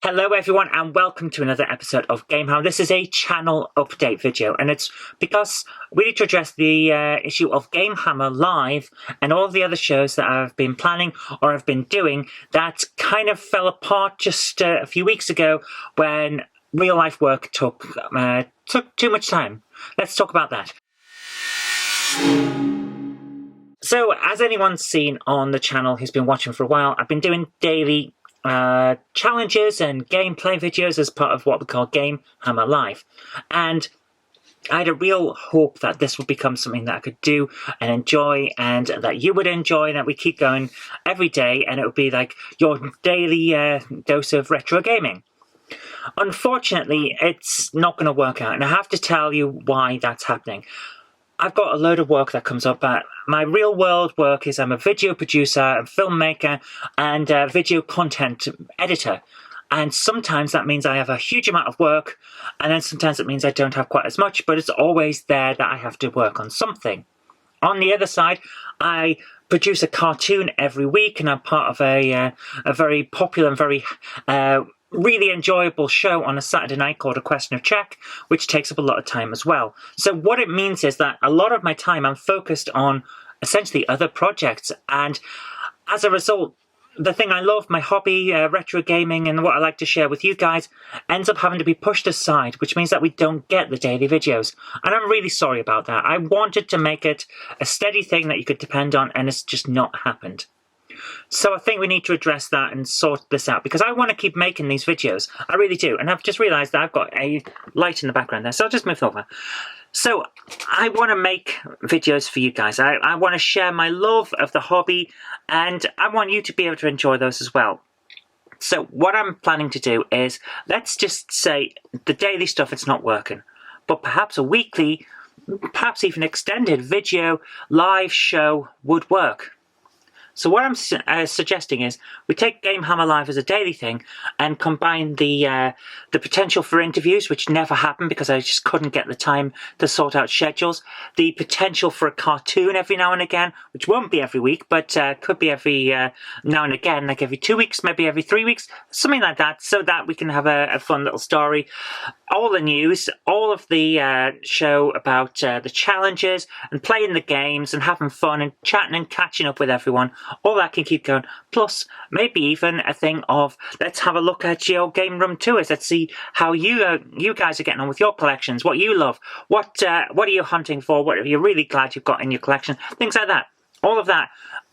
Hello everyone and welcome to another episode of GameHammer. This is a channel update video and it's because we need to address the issue of GameHammer Live and all the other shows that I've been planning or I've been doing that kind of fell apart just a few weeks ago when real life work took too much time. Let's talk about that. So as anyone's seen on the channel who's been watching for a while, I've been doing daily challenges and gameplay videos as part of what we call GameHammer Live, and I had a real hope that this would become something that I could do and enjoy and that you would enjoy and that we keep going every day and it would be like your daily dose of retro gaming. Unfortunately, it's not going to work out and I have to tell you why that's happening. I've got a load of work that comes up. My real world work is I'm a video producer, a filmmaker, and a video content editor. And sometimes that means I have a huge amount of work, and then sometimes it means I don't have quite as much, but it's always there that I have to work on something. On the other side, I produce a cartoon every week, and I'm part of a very popular and very really enjoyable show on a Saturday night called A Question of Check, which takes up a lot of time as well. So what it means is that a lot of my time I'm focused on essentially other projects, and as a result, the thing I love, my hobby, retro gaming, and what I like to share with you guys, ends up having to be pushed aside, which means that we don't get the daily videos. And I'm really sorry about that. I wanted to make it a steady thing that you could depend on, and it's just not happened. So I think we need to address that and sort this out because I want to keep making these videos. I really do. And I've just realised that I've got a light in the background there, so I'll just move over. So I want to make videos for you guys. I want to share my love of the hobby and I want you to be able to enjoy those as well. So what I'm planning to do is, let's just say the daily stuff, it's not working. But perhaps a weekly, perhaps even extended video live show would work. So what I'm suggesting is we take GameHammer Live as a daily thing and combine the potential for interviews, which never happened because I just couldn't get the time to sort out schedules. The potential for a cartoon every now and again, which won't be every week, but could be every now and again, like every 2 weeks, maybe every 3 weeks, something like that, so that we can have a fun little story. All the news, all of the show about the challenges and playing the games and having fun and chatting and catching up with everyone. All that can keep going. Plus, maybe even a thing of, let's have a look at your game room tours. Let's see how you guys are getting on with your collections, what you love, what are you hunting for, what are you really glad you've got in your collection, things like that. All of that,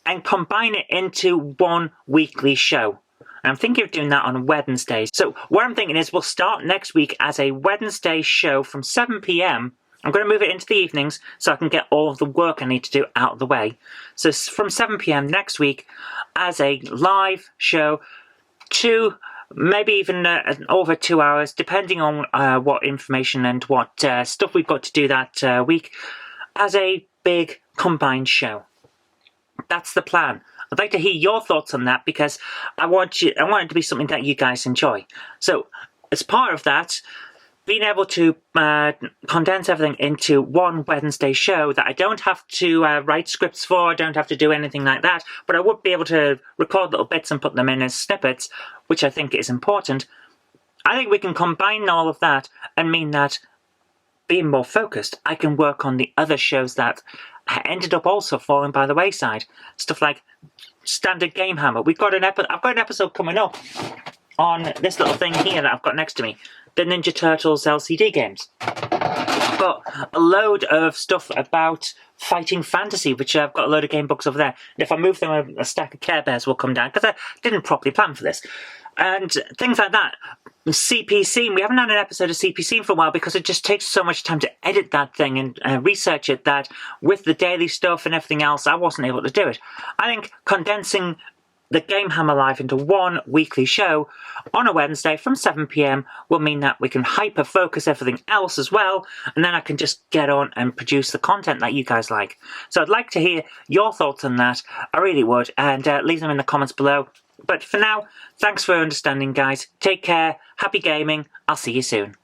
and combine it into one weekly show. I'm thinking of doing that on Wednesdays. So what I'm thinking is we'll start next week as a Wednesday show from 7 p.m. I'm going to move it into the evenings so I can get all of the work I need to do out of the way. So from 7 p.m. next week as a live show, maybe even over 2 hours, depending on what information and what stuff we've got to do that week, as a big combined show. That's the plan. I'd like to hear your thoughts on that because I want it to be something that you guys enjoy. So as part of that, being able to condense everything into one Wednesday show that I don't have to write scripts for, I don't have to do anything like that, but I would be able to record little bits and put them in as snippets, which I think is important. I think we can combine all of that and mean that being more focused, I can work on the other shows that ended up also falling by the wayside. Stuff like Standard GameHammer. I've got an episode coming up on this little thing here that I've got next to me, the Ninja Turtles LCD games. I've got a load of stuff about fighting fantasy, which I've got a load of game books over there. And if I move them, a stack of Care Bears will come down because I didn't properly plan for this. And things like that. CPC, we haven't had an episode of CPC for a while because it just takes so much time to edit that thing and research it that with the daily stuff and everything else, I wasn't able to do it. I think condensing the GameHammer Live into one weekly show on a Wednesday from 7 p.m. will mean that we can hyper-focus everything else as well, and then I can just get on and produce the content that you guys like. So I'd like to hear your thoughts on that. I really would, and leave them in the comments below. But for now, thanks for understanding, guys. Take care, happy gaming, I'll see you soon.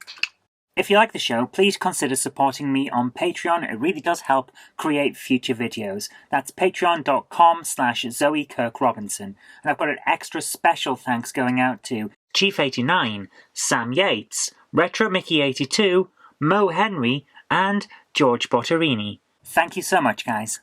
If you like the show, please consider supporting me on Patreon. It really does help create future videos. That's patreon.com/Zoe Kirk Robinson. And I've got an extra special thanks going out to Chief89, Sam Yates, Retro Mickey82, Mo Henry, and George Botterini. Thank you so much, guys.